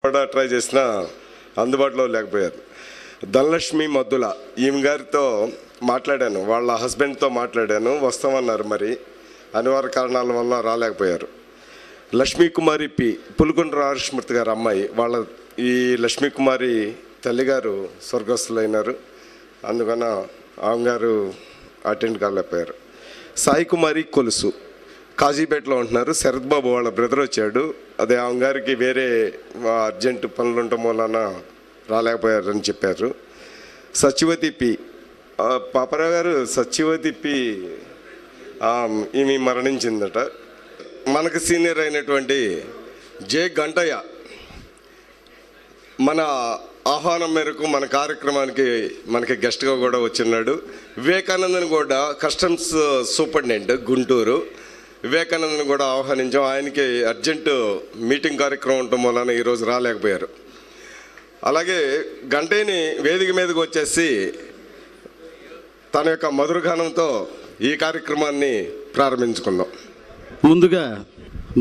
కూడా ట్రై చేసినా అందుబాటులో లేకపోయారు. ధనలక్ష్మి మద్దుల ఈమె గారితో మాట్లాడాను, వాళ్ళ హస్బెండ్తో మాట్లాడాను, వస్తామన్నారు, మరి అనివార్య కారణాల వల్ల రాలేకపోయారు. లక్ష్మీకుమారి పి పులికొండ రామకృష్ణమూర్తి గారు అమ్మాయి, వాళ్ళ ఈ లక్ష్మీకుమారి తల్లిగారు స్వర్గస్థులైనారు, అందుకన ఆమె గారు అటెండ్ కాలేకపోయారు. సాయి కుమారి కొలుసు కాజీపేటలో ఉంటున్నారు, శరత్ బాబు వాళ్ళ బ్రదర్ వచ్చాడు, అదే ఆమె గారికి వేరే అర్జెంటు పనులు ఉండటం వలన రాలేకపోయారని చెప్పారు. సత్యవతి పి పాపరావు గారు, సత్యవతి పి ఈమె మరణించిందట. మనకు సీనియర్ అయినటువంటి జే గంటయ్య మన ఆహ్వానం మేరకు మన కార్యక్రమానికి మనకి గెస్ట్గా కూడా వచ్చిన్నాడు. వివేకానందన్ కూడా కస్టమ్స్ సూపరింటెండెంట్ గుంటూరు, వివేకానందన్ కూడా ఆహ్వానించాం. ఆయనకి అర్జెంటు మీటింగ్ కార్యక్రమం ఉండటం వలన ఈరోజు రాలేకపోయారు. అలాగే గంటయ్యని వేదిక మీదకి వచ్చేసి తన యొక్క మధురగానంతో ఈ కార్యక్రమాన్ని ప్రారంభించుకుందాం. ముందుగా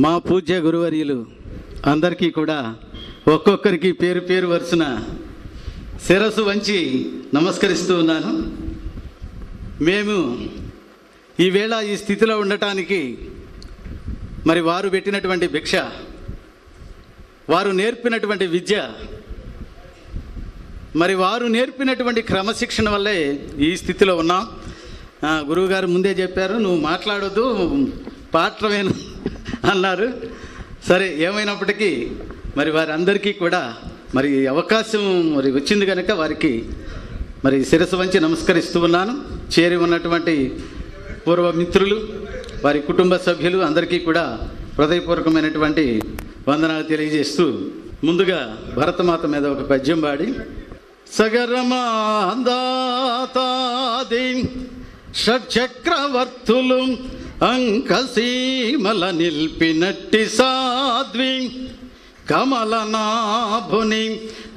మా పూజ్య గురువర్యులు అందరికీ కూడా ఒక్కొక్కరికి పేరు పేరు వరుసన శిరస్సు వంచి నమస్కరిస్తూ ఉన్నాను. మేము ఈవేళ ఈ స్థితిలో ఉండటానికి మరి వారు పెట్టినటువంటి భిక్ష, వారు నేర్పినటువంటి విద్య, మరి వారు నేర్పినటువంటి క్రమశిక్షణ వల్లే ఈ స్థితిలో ఉన్నాం. గురువుగారు ముందే చెప్పారు, నువ్వు మాట్లాడొద్దు పాత్రమేను అన్నారు. సరే, ఏమైనప్పటికీ మరి వారందరికీ కూడా మరి అవకాశం మరి వచ్చింది కనుక వారికి మరి శిరస్సు వంచి నమస్కరిస్తూ ఉన్నాను. చేరి ఉన్నటువంటి పూర్వ మిత్రులు, వారి కుటుంబ సభ్యులు అందరికీ కూడా హృదయపూర్వకమైనటువంటి వందనాలు తెలియజేస్తూ, ముందుగా భరతమాత మీద ఒక పద్యం పాడి, సగరమాందాతాది షట్చక్రవర్తులు అంకసీమల నిల్పినట్టి సాధ్వి కమలనాభుని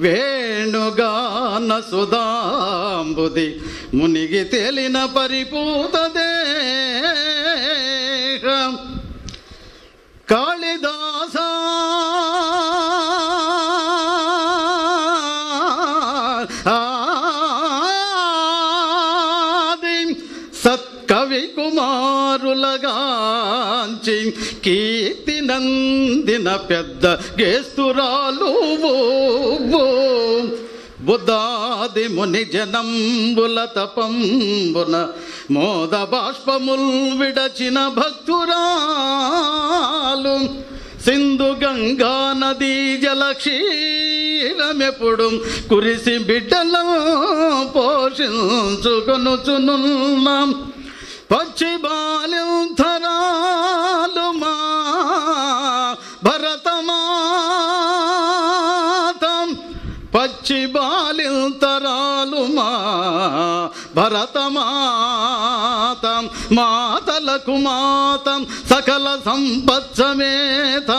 వేణుగాన సుధాంబుది మునిగి తేలిన పరిపూత దేహం కాళిదాస సత్కవి కుమారులగాంచి కీర్తి నందిన పెద్ద గేస్తురాలు బుద్ధాది ముని జనంబుల తపంబున మోద బాష్పముల్ విడచిన భక్తురాలు సింధు గంగా నదీ జలక్షీరమెప్పుడు కురిసి బిడ్డలో పోషించుకొనుచునున్నాం పచ్చి బాల్యంతరాలు మా భరతమాతం, పచ్చి బాల్యంతరాలు మా భరతమాతం, మాతలకు మాతం సకల సంపత్సమేత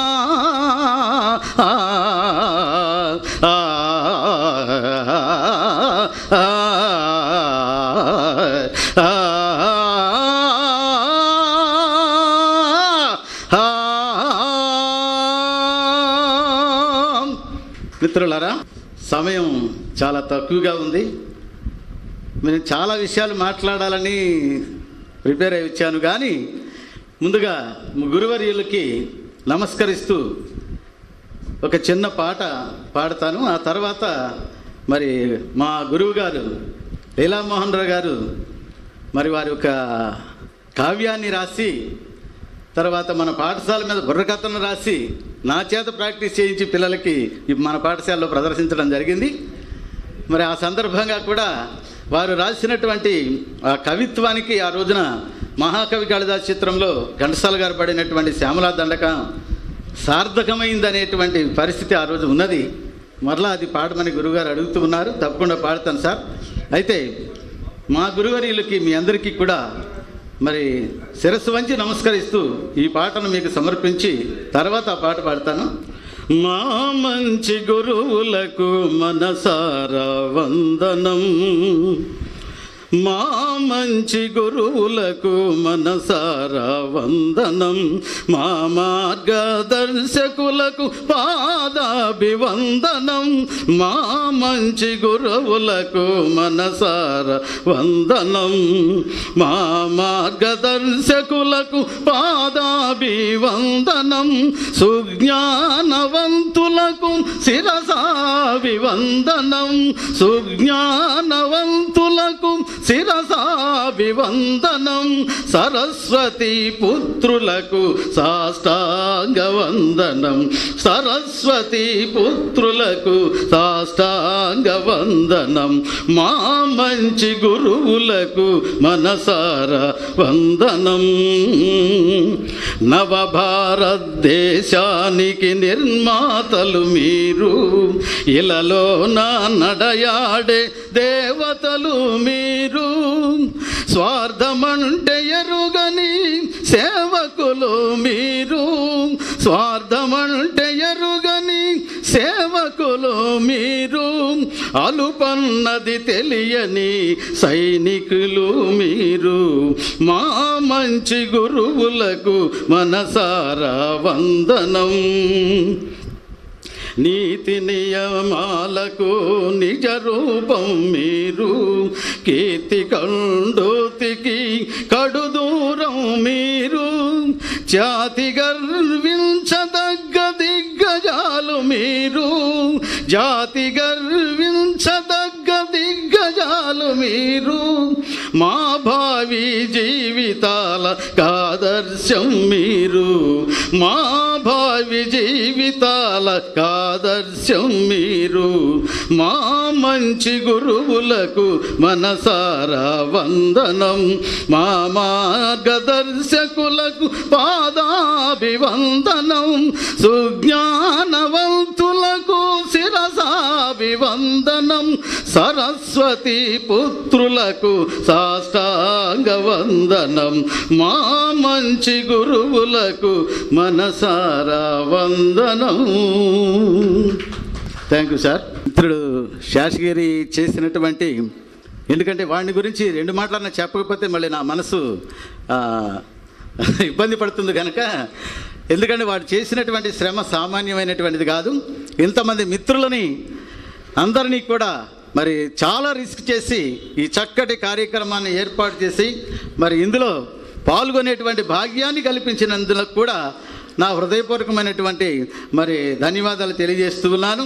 మిత్రులారా, సమయం చాలా తక్కువగా ఉంది. నేను చాలా విషయాలు మాట్లాడాలని ప్రిపేర్ అయి వచ్చాను, కానీ ముందుగా గురువర్యులకి నమస్కరిస్తూ ఒక చిన్న పాట పాడతాను. ఆ తర్వాత మరి మా గురువు గారు లీలామోహన్ రావు గారు మరి వారి ఒక కావ్యాన్ని రాసి, తర్వాత మన పాఠశాల మీద బుర్రకథను రాసి నా చేత ప్రాక్టీస్ చేయించి పిల్లలకి మన పాఠశాలలో ప్రదర్శించడం జరిగింది. మరి ఆ సందర్భంగా కూడా వారు రాసినటువంటి ఆ కవిత్వానికి ఆ రోజున మహాకవి కాళిదాసు చిత్రంలో ఘంటసాల గారు పడినటువంటి శ్యామలా దండకం సార్థకమైందనేటువంటి పరిస్థితి ఆ రోజు ఉన్నది. మరలా అది పాడమని గురువుగారు అడుగుతూ ఉన్నారు. తప్పకుండా పాడతాను సార్. అయితే మా గురువర్యులకి మీ అందరికీ కూడా మరి శిరస్సు వంచి నమస్కరిస్తూ ఈ పాటను మీకు సమర్పించి తర్వాత ఆ పాట పాడతాను. మా మంచి గురువులకు మనసారా వందనం, మా మంచి గురువులకు మనసారా వందనం, మా మార్గదర్శకులకు పాదాభివందనం. మా మంచి గురువులకు మనసారా వందనం, మా మార్గదర్శకులకు పాదాభివందనం. సుజ్ఞానవంతులకు శిరసాభివందనం, సుజ్ఞానవంతులకు శిరసాభివందనం. సరస్వతి పుత్రులకు సాష్టాంగవందనం, సరస్వతి పుత్రులకు సాష్టాంగవందనం. మా మంచి గురువులకు మనసారా వందనం. నవభారతదేశానికి నిర్మాతలు మీరు, ఇలలో నా నడయాడే దేవతలు మీరు. స్వార్థమంటే ఎరుగని సేవకులు మీరు, స్వార్థమంటే ఎరుగని సేవకులు మీరు. అలుపన్నది తెలియని సైనికులు మీరు. మా మంచి గురువులకు మనసారా వందనం. నీతి నియమాలకు నిజ రూపం మీరు, కీర్తి కండోతికి కడు దూరం మీరు. జాతి గర్వించదగ్గ దిగ్గజాలు మీరు, జాతి గర్వించదగ్గ దిగ్గజాలు మీరు. మా భావి జీవితాల ఆదర్శం మీరు, మా భావి జీవితాల ఆదర్శం మీరు. మా మంచి గురువులకు మనసారా వందనం, మా మార్గదర్శకులకు పాదాభివందనం. సుజ్ఞానవంతులకు శిరసాభివందనం, సరస్వతి పుత్రులకు సాష్టాంగవందనం. మా మంచి గురువులకు మనసారా వందనం. Thank you sir. మిత్రుడు శాస్త్రిగిరి చేసినటువంటి, ఎందుకంటే వాడిని గురించి రెండు మాటలన్నా చెప్పకపోతే మళ్ళీ నా మనసు ఇబ్బంది పడుతుంది కనుక, ఎందుకంటే వాడు చేసినటువంటి శ్రమ సామాన్యమైనటువంటిది కాదు. ఇంతమంది మిత్రులని అందరినీ కూడా మరి చాలా రిస్క్ చేసి ఈ చక్కటి కార్యక్రమాన్ని ఏర్పాటు చేసి మరి ఇందులో పాల్గొనేటువంటి భాగ్యాన్ని కల్పించినందుకు కూడా నా హృదయపూర్వకమైనటువంటి మరి ధన్యవాదాలు తెలియజేస్తూ ఉన్నాను.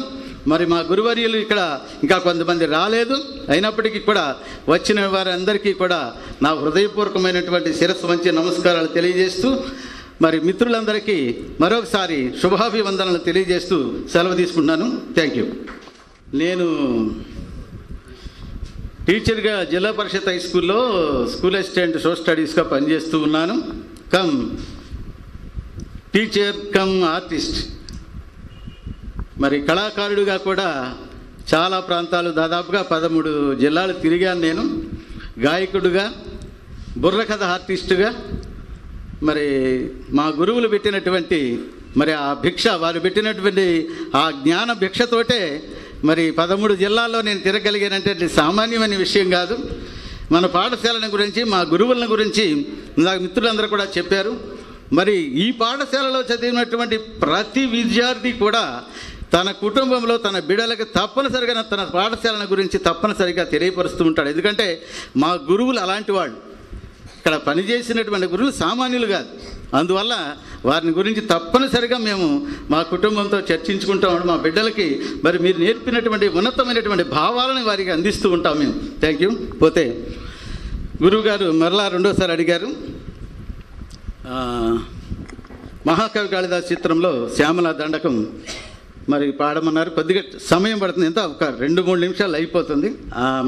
మరి మా గురువర్యులు ఇక్కడ ఇంకా కొంతమంది రాలేదు, అయినప్పటికీ కూడా వచ్చిన వారందరికీ కూడా నా హృదయపూర్వకమైనటువంటి శిరస్సు వంచి నమస్కారాలు తెలియజేస్తూ మరి మిత్రులందరికీ మరొకసారి శుభాభివందనలు తెలియజేస్తూ సెలవు తీసుకుంటున్నాను. Thank you. నేను టీచర్గా జిల్లా పరిషత్ హై స్కూల్లో స్కూల్ అసిస్టెంట్ సోషల్ స్టడీస్గా పనిచేస్తూ ఉన్నాను. Come teacher come artist. మరి కళాకారుడిగా కూడా చాలా ప్రాంతాలు దాదాపుగా 13 జిల్లాలు తిరిగాను నేను. గాయకుడుగా, బుర్రకథ ఆర్టిస్టుగా మరి మా గురువులు పెట్టినటువంటి మరి ఆ భిక్ష, వారు పెట్టినటువంటి ఆ జ్ఞాన భిక్షతోటే మరి 13 జిల్లాల్లో నేను తిరగలిగానంటే సామాన్యమైన విషయం కాదు. మన పాఠశాలను గురించి, మా గురువులను గురించి నాకు మిత్రులందరూ కూడా చెప్పారు. మరి ఈ పాఠశాలలో చదివినటువంటి ప్రతి విద్యార్థి కూడా తన కుటుంబంలో తన బిడ్డలకు తప్పనిసరిగా తన పాఠశాలను గురించి తప్పనిసరిగా తెలియపరుస్తూ ఉంటాడు. ఎందుకంటే మా గురువులు అలాంటి వాళ్ళు, ఇక్కడ పనిచేసినటువంటి గురువులు సామాన్యులు కాదు. అందువల్ల వారిని గురించి తప్పనిసరిగా మేము మా కుటుంబంతో చర్చించుకుంటూ ఉంటాం. మా బిడ్డలకి మరి మీరు నేర్పినటువంటి ఉన్నతమైనటువంటి భావాలను వారికి అందిస్తూ ఉంటాం మేము. Thank you. పోతే గురువుగారు మరలా రెండోసారి అడిగారు, మహాకవి కాళిదాస్ చిత్రంలో శ్యామల దండకం మరి పాడమన్నారు. కొద్దిగా సమయం పడుతుంది, ఎంత ఒక 2-3 నిమిషాలు అయిపోతుంది.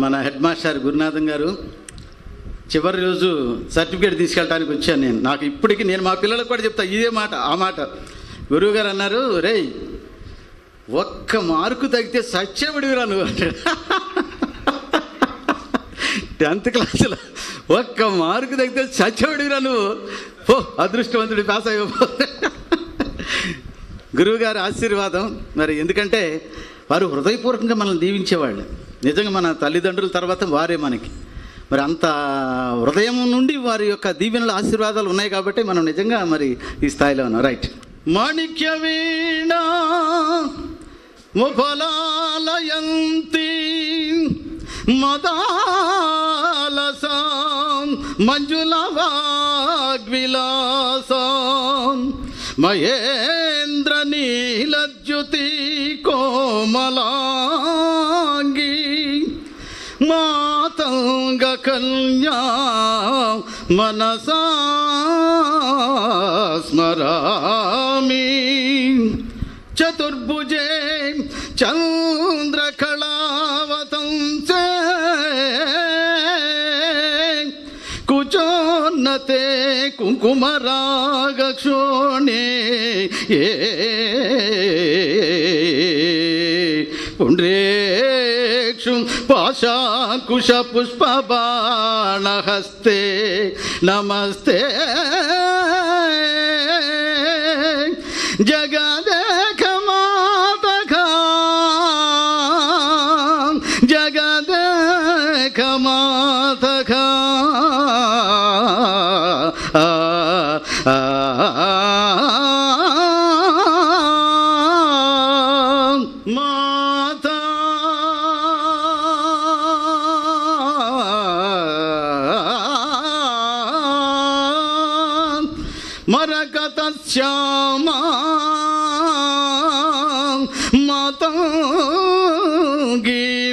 మన హెడ్ మాస్టర్ గురునాథం గారు చివరి రోజు సర్టిఫికేట్ తీసుకెళ్ళడానికి వచ్చాను నేను. నాకు ఇప్పటికీ నేను మా పిల్లలకు కూడా చెప్తా ఇదే మాట, ఆ మాట. గురువుగారు అన్నారు, రేయ్ 1 మార్కు తగ్గితే సత్యవిడివిరా నువ్వు అంటాడు. 10th క్లాసులో 1 మార్కు తగ్గితే సత్యవిడివిరా నువ్వు, పో అదృష్టవంతుడి పాస్ అయిపో. గురువుగారి ఆశీర్వాదం మరి, ఎందుకంటే వారు హృదయపూర్వకంగా మనల్ని దీవించేవాళ్ళు. నిజంగా మన తల్లిదండ్రుల తర్వాత వారే మనకి. మరి అంత హృదయం నుండి వారి యొక్క దీవెనల ఆశీర్వాదాలు ఉన్నాయి కాబట్టి మనం నిజంగా మరి ఈ స్థాయిలో ఉన్నాం. రైట్. మాణిక్య వీణ ముఫలాలయంతి మదాలసాం మంజుల వాగ్విలాసాం మహేంద్ర నీలజ్యుతి కోమలాంగి మాతంగ కన్యా మనసా స్మరామి చతుర్భుజే చంద్రకళావతంసే కుచోన్నతే కుంకుమరాగక్షోణే పుండ్రేక్షు పాశాకుశ పుష్పబాణహస్తే నమస్తే జగదేక మాతగా జగదేక మాతగా మాతా మరకత శ్యామా మాతంగి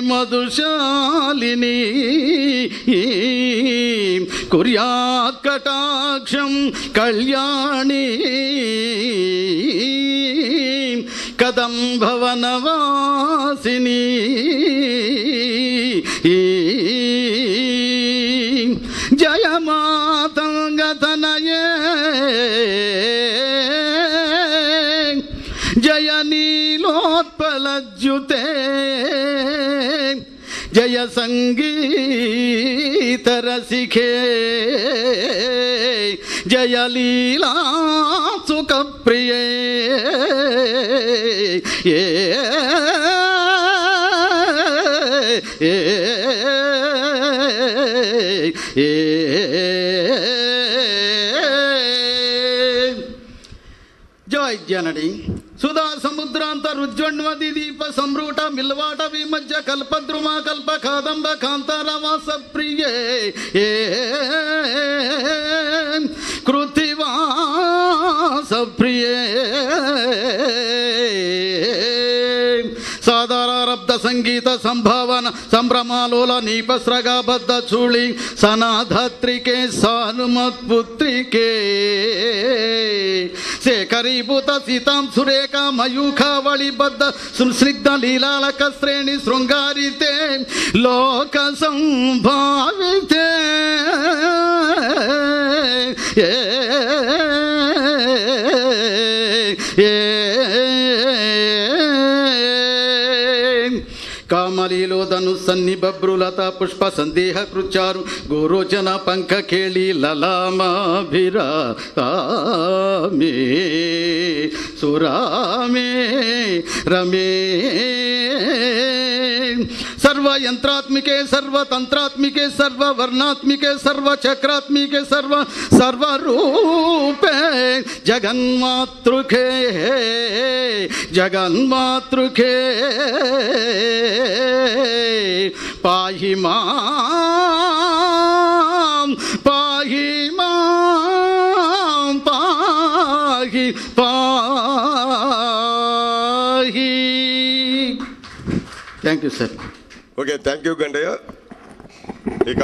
మధుశాలిని కుర్యాత్ కటాక్షం కళ్యాణి కదంభవనవాసిని జయ మాతంగతనయే జయ నీలోత్పలజ్యుతే జయ సంగీత రసికే జయ లీలా సుఖ ప్రియే జయ జనని సుధా సముద్రాంతరుజ్వన్వది దీప సంరూట మిల్వాట విమజ్జ కల్పద్రుమా కల్ప కాదంబ కాంతారవాస ప్రియే కృతివాస ప్రియే సాధారబ్ద సంగీత సంభావన సంభ్రమాలోల నీపస్రగబద్ధ చూళి సనాధత్రికే సానుమత్పుత్రికే శేఖరీభూత సీతాం సురేఖ మయూఖావళిబద్ధ సుస్నిగ్ధ లీలాలక శ్రేణి శృంగారితే లోక సంభావితే కామలీలో ధనుస్సన్ని బభ్రులత పుష్ప సందేహ కృచారు గోరోచన పంఖ కేళి లలామాభిరామే సురామే రమే सर्वयंत्रात्मिके सर्वतंत्रात्मिके सर्ववर्णात्मिके सर्वचक्रात्मिके सर्वरूपे जगन्मातृके जगन्मातृके पाहि मां पाहि मां पाहि पाहि। Thank you sir. Okay, thank you Gandayya. ఇక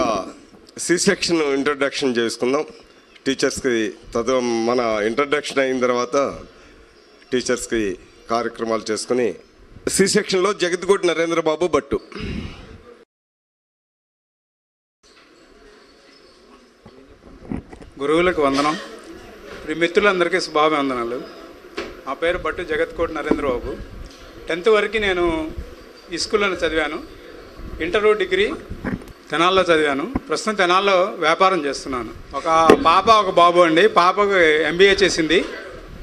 సి సెక్షన్ ఇంట్రొడక్షన్ చేసుకుందాం. టీచర్స్కి మన ఇంట్రొడక్షన్ అయిన తర్వాత టీచర్స్కి కార్యక్రమాలు చేసుకుని సి సెక్షన్లో జగద్గుడి నరేంద్రబాబు భట్టు. గురువులకు వందనం. మిత్రులందరికీ శుభాభివందనాలు. నా పేరు భట్టు జగత్కోటి నరేంద్రబాబు. 10th వరకు నేను ఈ స్కూల్లో చదివాను. ఇంటర్ డిగ్రీ తెనాల్లో చదివాను. ప్రస్తుతం తెనాల్లో వ్యాపారం చేస్తున్నాను. ఒక పాప ఒక బాబు అండి. పాపకు MBA చేసింది,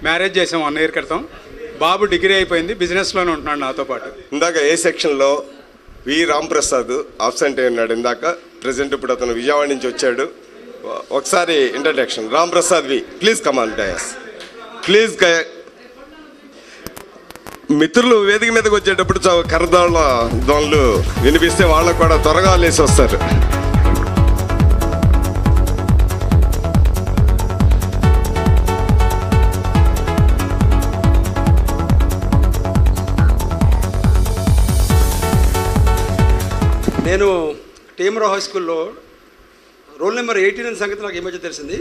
మ్యారేజ్ చేసాం 1 year క్రితం. బాబు డిగ్రీ అయిపోయింది, బిజినెస్లోనే ఉంటున్నాడు నాతో పాటు. ఇందాక ఏ సెక్షన్లో వి రాంప్రసాద్ ఆబ్సెంట్ అయి ఉన్నాడు. ఇందాక ప్రజెంట్ ఇప్పుడు అతను విజయవాడ నుంచి వచ్చాడు. ఒకసారి introduction. Ram Prasad V, please come on dais please. మిత్రులు వేదిక మీదకి వచ్చేటప్పుడు కరదాళ్ళ దోన్లు వినిపిస్తే వాళ్ళకు కూడా త్వరగా లేచి వస్తారు. నేను టీఎంరావు హై స్కూల్లో రోల్ నెంబర్ 18 అనే సంగతి నాకు ఈ మధ్య తెలిసింది.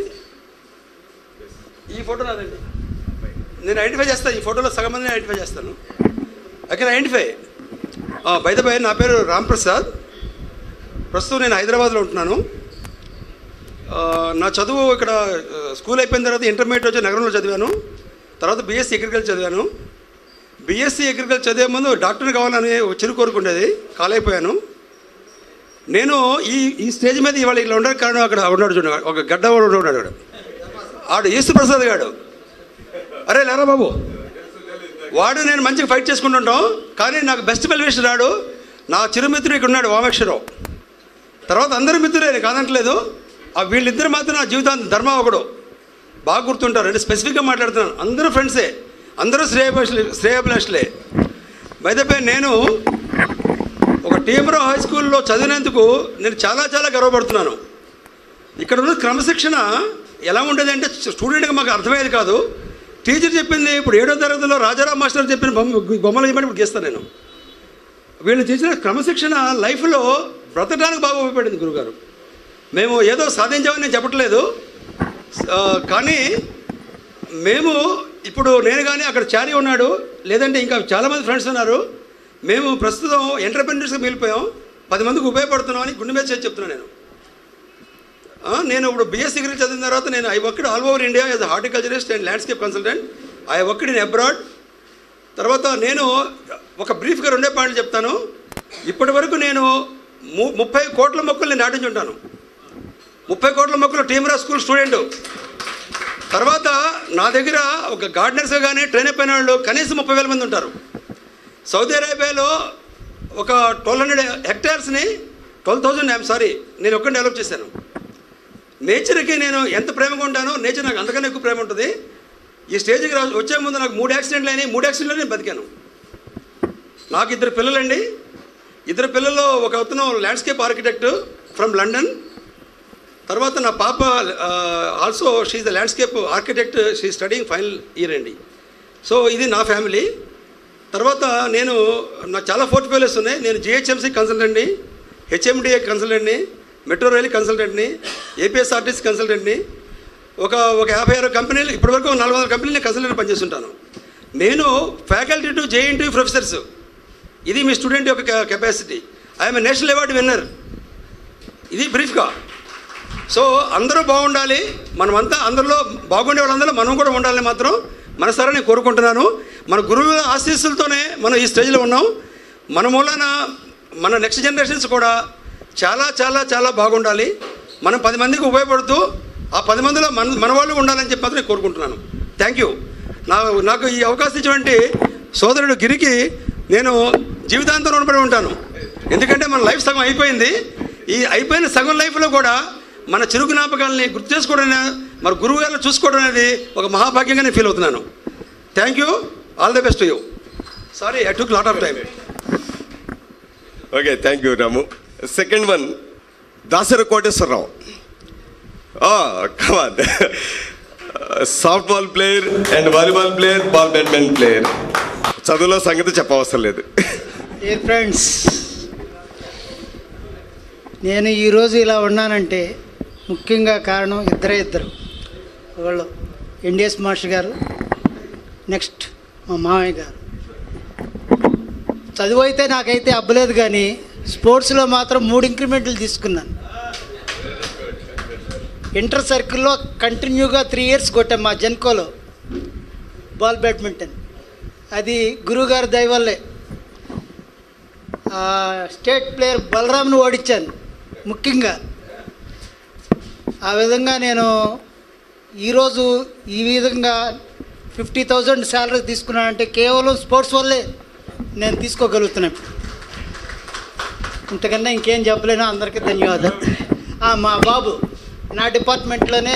ఈ ఫోటో నాదండి. నేను ఐడెంటిఫై చేస్తాను. ఈ ఫోటోలో సగం మందిని ఐడెంటిఫై చేస్తాను. I can identify. By the by, నా పేరు రామ్ ప్రసాద్. ప్రస్తుతం నేను హైదరాబాద్లో ఉంటున్నాను. నా చదువు ఇక్కడ స్కూల్ అయిపోయిన తర్వాత ఇంటర్మీడియట్ వచ్చి నగరంలో చదివాను. తర్వాత బీఎస్సీ అగ్రికల్చర్ చదివాను. బీఎస్సీ అగ్రికల్చర్ చదివే ముందు డాక్టర్ని కావాలని చిరు కోరుకుండేది, కాలైపోయాను. నేను ఈ స్టేజ్ మీద ఇవాళ ఇలా ఉండడానికి కారణం అక్కడ ఉన్నాడు చూడండి, ఒక గడ్డవాడు ఉన్నాడు. ఆడు ఈశ్వర ప్రసాద్ గాడు. అరే లేరా బాబు, వాడు నేను మంచిగా ఫైట్ చేసుకుంటుంటాం. కానీ నాకు బెస్ట్ వెల్విషర్ రాడు. నా చిరుమిత్రుడు ఇక్కడ ఉన్నాడు, వామేశ్వరరావు. తర్వాత అందరూ మిత్రులే, నేను కాదంటలేదు. వీళ్ళిద్దరు మాత్రం నా జీవితాన్ని ధర్మ ఒకడు బాగా గుర్తుంటారు. అంటే స్పెసిఫిక్గా మాట్లాడుతున్నాను. అందరూ ఫ్రెండ్సే, అందరూ శ్రేయాభిలాషులే. బై ద వే, నేను ఒక టీఎంరావు హై స్కూల్లో చదివినందుకు నేను చాలా చాలా గర్వపడుతున్నాను. ఇక్కడ ఉన్న క్రమశిక్షణ ఎలా ఉండేది అంటే స్టూడెంట్గా మాకు అర్థమయ్యేది కాదు. టీచర్ చెప్పింది, ఇప్పుడు 7వ తరగతిలో రాజారాం మాస్టర్ చెప్పిన బొమ్మలు ఇవ్వమని ఇప్పుడు గీస్తాను నేను. వీళ్ళు చేసిన క్రమశిక్షణ లైఫ్లో బ్రతకడానికి బాగా ఉపయోగపడింది గురుగారు. మేము ఏదో సాధించామని నేను చెప్పట్లేదు, కానీ మేము ఇప్పుడు నేను కానీ అక్కడ చారీ ఉన్నాడు, లేదంటే ఇంకా చాలామంది ఫ్రెండ్స్ ఉన్నారు. మేము ప్రస్తుతం ఎంటర్‌ప్రెన్యూర్స్గా మిగిలిపోయాం, 10 మందికి ఉపయోగపడుతున్నాం అని గుండె మీద చేసి చెప్తున్నాను నేను ఇప్పుడు బీఎస్సీ డిగ్రీ చదివిన తర్వాత నేను I worked all over India as horticulturist and landscape consultant. I worked in abroad. తర్వాత నేను ఒక బ్రీఫ్గా 2 పాయింట్లు చెప్తాను. ఇప్పటి వరకు నేను 30 కోట్ల మొక్కలు నేను నాటించుంటాను. 30 కోట్ల మొక్కలు టీఎంరావు స్కూల్ స్టూడెంట్. తర్వాత నా దగ్గర ఒక గార్డెనర్స్గా కానీ ట్రైన్ అయిపోయిన వాళ్ళు కనీసం 30,000 మంది ఉంటారు. సౌదీ అరేబియాలో ఒక 1200 హెక్టార్స్ని 12,000 నేను ఒక్కడిని డెవలప్ చేశాను. నేచర్కి నేను ఎంత ప్రేమగా ఉంటానో, నేచర్ నాకు అంతకన్నా ఎక్కువ ప్రేమ ఉంటుంది. ఈ స్టేజ్కి వచ్చే ముందు నాకు 3 యాక్సిడెంట్లు అయినాయి. 3 యాక్సిడెంట్లో నేను బతికాను. నాకు 2 పిల్లలండి. 2 పిల్లల్లో ఒక అతను ల్యాండ్స్కేప్ ఆర్కిటెక్ట్ ఫ్రమ్ లండన్. తర్వాత నా పాప also she is the landscape architect, she studying final year అండి. సో ఇది నా ఫ్యామిలీ. తర్వాత నాకు చాలా పోర్ట్ఫోలియోస్ ఉన్నాయి. నేను జిహెచ్ఎంసీ కన్సల్టెంట్ని, హెచ్ఎండిఏ కన్సల్టెంట్ని, మెట్రో రైల్ కన్సల్టెంట్ని, ఏపీఎస్ఆర్టీసీ కన్సల్టెంట్ని. ఒక 56 కంపెనీలు, ఇప్పటివరకు 400 కంపెనీలు కన్సల్టెంట్ పనిచేస్తుంటాను. నేను ఫ్యాకల్టీ టు జేఎన్టీ ప్రొఫెసర్స్. ఇది మీ స్టూడెంట్ యొక్క capacity. I'm national award winner. ఇది బ్రీఫ్గా. సో అందరూ బాగుండాలి, మనమంతా అందరిలో బాగుండే వాళ్ళందరూ మనం కూడా ఉండాలని మాత్రం మనసారా నేను కోరుకుంటున్నాను. మన గురువుల ఆశీస్సులతోనే మనం ఈ స్టేజ్లో ఉన్నాం. మన మూలాన మన నెక్స్ట్ జనరేషన్స్ కూడా చాలా చాలా చాలా బాగుండాలి. మనం 10 మందికి ఉపయోగపడుతూ ఆ 10 మందిలో మన వాళ్ళు ఉండాలని చెప్పి మాత్రం నేను కోరుకుంటున్నాను. Thank you. నాకు ఈ అవకాశం ఇచ్చినటువంటి సోదరుడు గిరికి నేను జీవితాంతం రుణపడి ఉంటాను. ఎందుకంటే మన లైఫ్ సగం అయిపోయింది. ఈ అయిపోయిన సగం లైఫ్లో కూడా మన చిరు జ్ఞాపకాలని గుర్తు చేసుకోవడం, మన గురువు గారిని చూసుకోవడం అనేది ఒక మహాభాగ్యంగా నేను ఫీల్ అవుతున్నాను. Thank you. All the best to you. Sorry, I took lot of time. Okay, thank you Ramu. Second one, Dasari Koteswararao. Come on. Soft ball player and volleyball player, ball badminton player. చదువులో సంగతి చెప్పవసరం లేదు. డియర్ ఫ్రెండ్స్, నేను ఈరోజు ఇలా ఉన్నానంటే ముఖ్యంగా కారణం ఇద్దరు. వాళ్ళు ఎన్డిఎస్ మాస్టర్ గారు, నెక్స్ట్ మా మామయ్య గారు. చదువు అయితే నాకైతే అబ్బలేదు, కానీ స్పోర్ట్స్లో మాత్రం 3 ఇంక్రిమెంట్లు తీసుకున్నాను. ఇంటర్ సర్కిల్లో కంటిన్యూగా 3 ఇయర్స్ కొట్టాం మా జెన్కోలో బాల్ బ్యాడ్మింటన్. అది గురువుగారి దయ వల్లే. స్టేట్ ప్లేయర్ బలరామ్ను ఓడించాను ముఖ్యంగా. ఆ విధంగా నేను ఈరోజు ఈ విధంగా 50,000 శాలరీ తీసుకున్నానంటే కేవలం స్పోర్ట్స్ వల్లే నేను తీసుకోగలుగుతున్నాను. ఇంతకన్నా ఇంకేం చెప్పలేను. అందరికీ ధన్యవాదాలు. మా బాబు నా డిపార్ట్మెంట్లోనే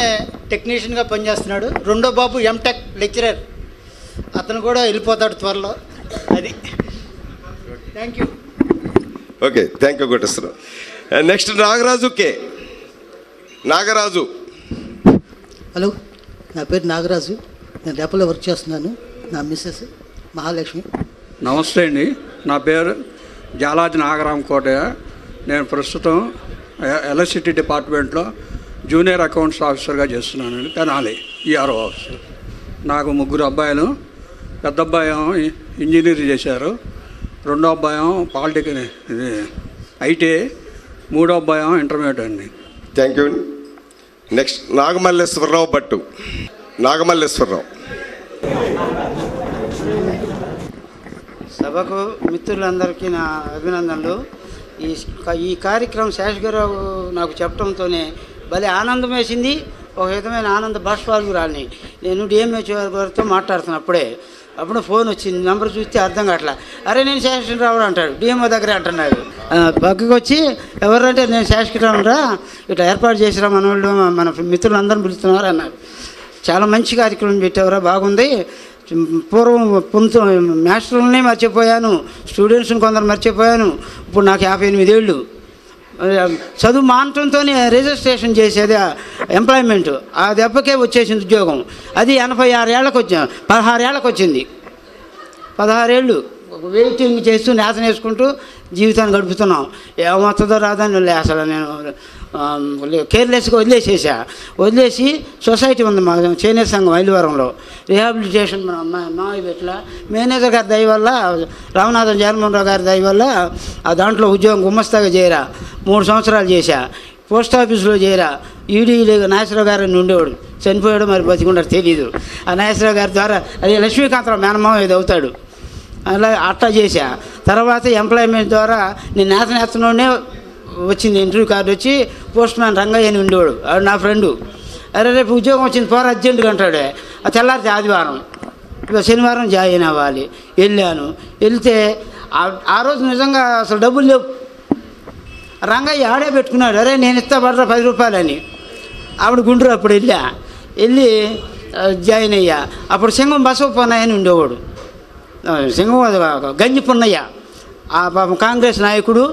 టెక్నీషియన్గా పనిచేస్తున్నాడు. రెండో బాబు ఎంటెక్ లెక్చరర్, అతను కూడా వెళ్ళిపోతాడు త్వరలో. అది. Thank you. Okay, thank you Koteswararao. Next Nagaraju K. Nagaraju. Hello, నా పేరు నాగరాజు. నేను రేపలో వర్క్ చేస్తున్నాను. నా మిస్సెస్ మహాలక్ష్మి. నమస్తే అండి, నా పేరు జాలాజి నాగరామ్ కోటయ్య. నేను ప్రస్తుతం ఎలక్ట్రిసిటీ డిపార్ట్మెంట్లో జూనియర్ అకౌంట్స్ ఆఫీసర్గా చేస్తున్నానండి, తెనాలి ఈఆర్ఓ ఆఫీసర్. నాకు 3 అబ్బాయిలు. పెద్ద అబ్బాయి ఇంజనీర్ చేశారు, రెండో అబ్బాయి పాలిటెక్నిక్ ఇది ఐటీఐ, మూడో అబ్బాయి ఇంటర్మీడియట్ అండి. Thank you. Next Nagamalleswara Rao Bhattu. Nagamalleswara Rao. సభకు మిత్రులందరికీ నా అభినందనలు. ఈ కార్యక్రమం శేషగిరిరావు నాకు చెప్పడంతోనే భలే ఆనందం వేసింది. ఒక విధమైన ఆనంద బాష్పాలు రాలినాయి. నేను డిఎంహెచ్ గారితో మాట్లాడుతున్నప్పుడే అప్పుడు ఫోన్ వచ్చింది. నెంబర్ చూస్తే అర్థం కావట్లా. అరే నేను శేషగిరిరావు అంటాడు, డిఎంఓ దగ్గరే అంటున్నాడు. పక్కకు వచ్చి ఎవరంటే నేను శేషగిరిరావు రా, ఇట్లా ఏర్పాటు చేసిరా మన వాళ్ళు, మన మిత్రులందరిని పిలుస్తున్నారు అన్నారు. చాలా మంచి కార్యక్రమం పెట్టేవరా, బాగుంది. పూర్వం మాస్టర్లని మర్చిపోయాను, స్టూడెంట్స్ని కొందరు మర్చిపోయాను. ఇప్పుడు నాకు 58 ఏళ్ళు. చదువు మానటంతోనే రిజిస్ట్రేషన్ చేసేది ఎంప్లాయ్మెంట్, ఆ దెబ్బకే వచ్చేసింది ఉద్యోగం. అది 86 ఏళ్ళకి వచ్చా, 16 ఏళ్ళకి వచ్చింది. 16 ఏళ్ళు వెయిటింగ్ చేస్తూ నేతను వేసుకుంటూ జీవితాన్ని గడుపుతున్నాం. ఏమవుతుందో రాదని అసలు నేను కేర్లెస్గా వదిలేసి సొసైటీ ఉంది మా చేనేత సంఘం ఐలువరంలో, రిహాబిలిటేషన్ మన మావిపెట్ల మేనేజర్ గారి దయ వల్ల, రామనాథన్ జగన్మోహన్ రావు గారి దయ వల్ల ఆ దాంట్లో ఉద్యోగం గుమ్మస్తాగా చేరా 3 సంవత్సరాలు చేశా. పోస్ట్ ఆఫీసులో చేరా. ఈడీ నాగేశ్వరరావు గారు అని ఉండేవాడు, చనిపోయాడు, మరి బతికుంటారు తెలీదు. ఆ నాగేశ్వరరావు గారి ద్వారా అది లక్ష్మీకాంతరావు మేనమావ ఇది అవుతాడు, అలా అట్టా చేశా. తర్వాత ఎంప్లాయ్మెంట్ ద్వారా నేను నేతనే వచ్చింది. ఇంటర్వ్యూ కార్డు వచ్చి పోస్ట్ మ్యాన్ రంగయ్య అని ఉండేవాడు, ఆడు నా ఫ్రెండు. అరే రేపు ఉద్యోగం వచ్చింది పోరా అర్జెంటుగా అంటాడే. ఆ తెల్లారితే ఆదివారం, శనివారం జాయిన్ అవ్వాలి. వెళ్తే ఆ రోజు నిజంగా అసలు డబ్బులు లేవు. రంగయ్య ఆడే పెట్టుకున్నాడు, అరే నేను ఇస్తా పడరా 10 రూపాయలని. ఆవిడ గుండ్రు అప్పుడు వెళ్ళి జాయిన్ అయ్యా. అప్పుడు సింగం బసవపన్నయ్య అని ఉండేవాడు, సింగం గంజి పున్నయ్య. ఆ పాపం కాంగ్రెస్ నాయకుడు,